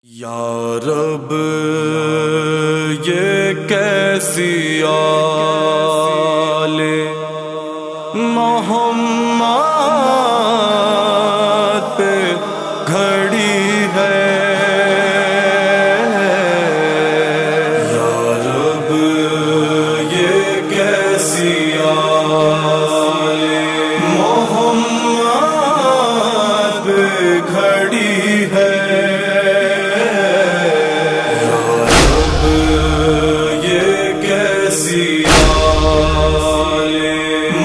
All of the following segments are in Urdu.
یا رب یہ کیسی آل محمد پہ گھڑی ہے، یا رب یہ کیسی آل محمد پہ گھڑی ہے،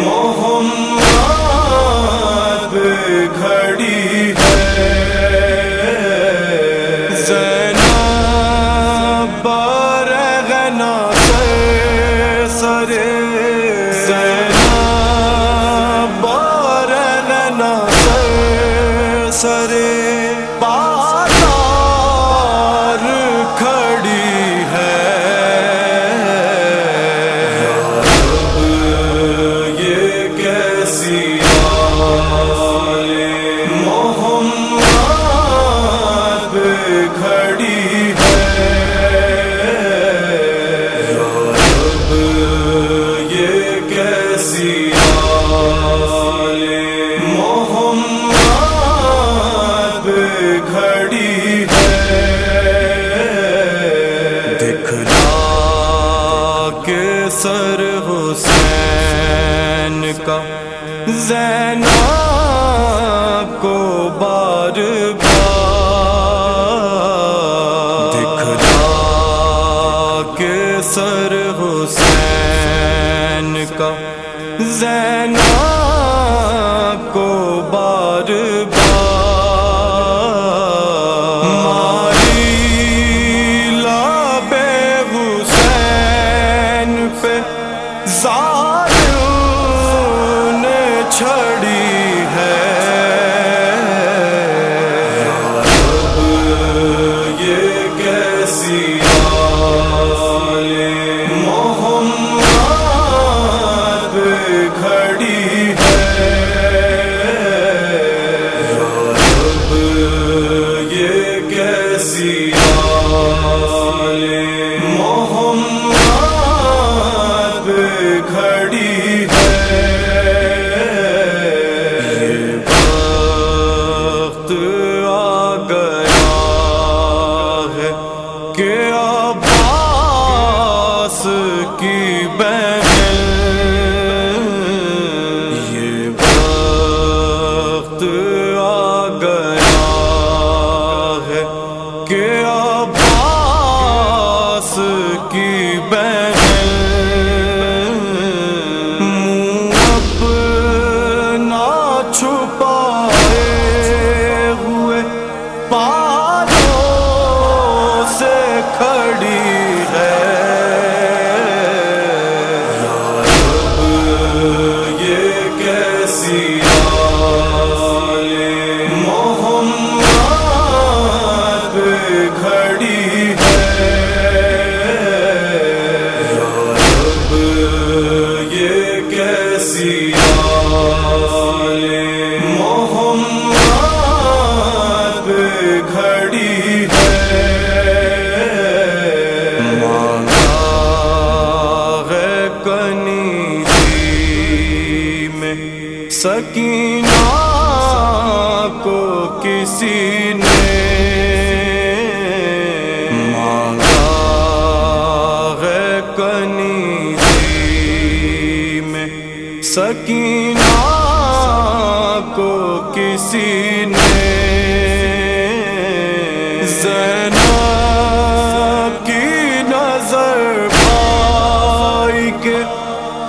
محمد گھڑی ہے۔ زینب برغنا سرے، زینب برغنا سرے بازار کھڑی ہے، محمد گھڑی ہے، یا رب یہ کیسی آل محمد گھڑی ہے۔ دکھلا کے سر حسین کا زینب کو بار بار، دکھلا کے سر حسین کا زینب کو بار بار، ماری لب حسین پہ چھڑی ہے، یا رب یہ کیسی آل محمد گھڑی ہے، یا رب یہ کیسی آل محمد گھڑی ہے۔ عباس کی بہن یہ وقت آ گیا ہے کہ عباس کی بہن منہ اپنا چھپائے ہوئے کھڑی ہے، یا رب یہ کیسی آل محمد گھڑی ہے، یا رب یہ کیسی آل محمد گھڑی ہے۔ سکینہ کو کسی نے مانگا ہے کنیزی میں، سکینہ کو کسی نے زینب کی نظر بھائی کے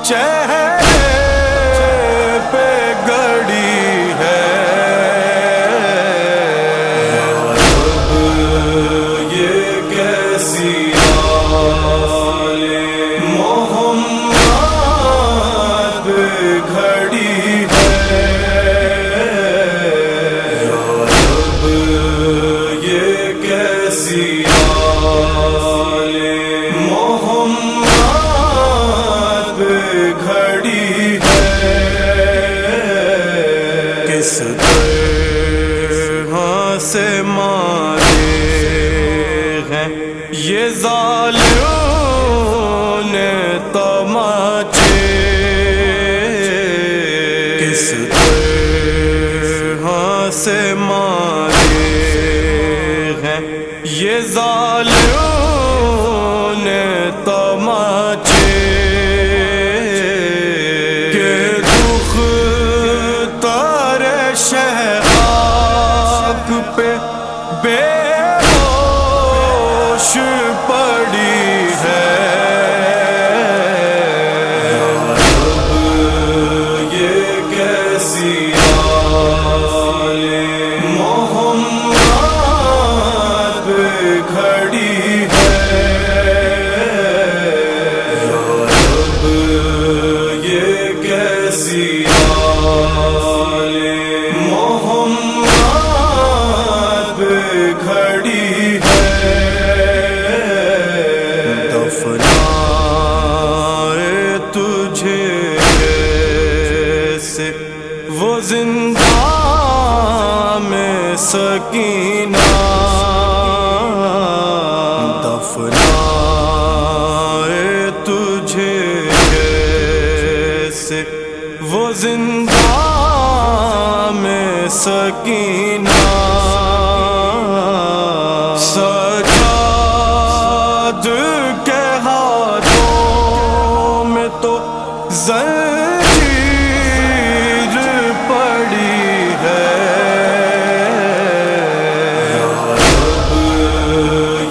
چہرے پہ گڑی ہے، یا رب یہ کیسی آل محمد گھڑی ہے، یا رب یہ کیسی آل محمد گھڑی تماچے کس طرح سے مارے ہیں یہ ظالموں نے تماچے کہ دکھ تارے شہاب پہ بے ہوش پڑی ہے یہ کیسی حال محمد کھڑی ہے یہ کیسی حال محمد کھڑی ہے دفنائے تجھے جیسے وہ زندان میں سکینہ دفنائے تجھے جیسے وہ زندان میں سکینہ سجاد کے ہاتھوں میں تو زنجیر پڑی ہے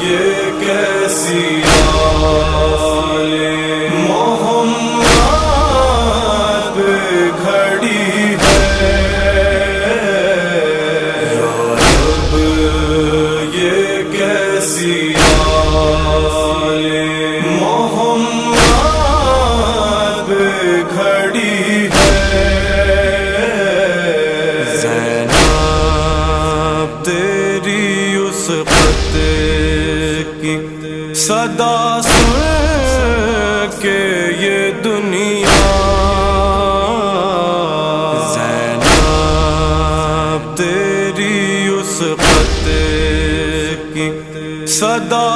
یہ کیسی حال محمد کھڑی ہے یہ کیسی حال محمد کھڑی ہے زینب تیری اس خط کی صدا سن کے یہ دنیا زینب تیری اس خط کی صدا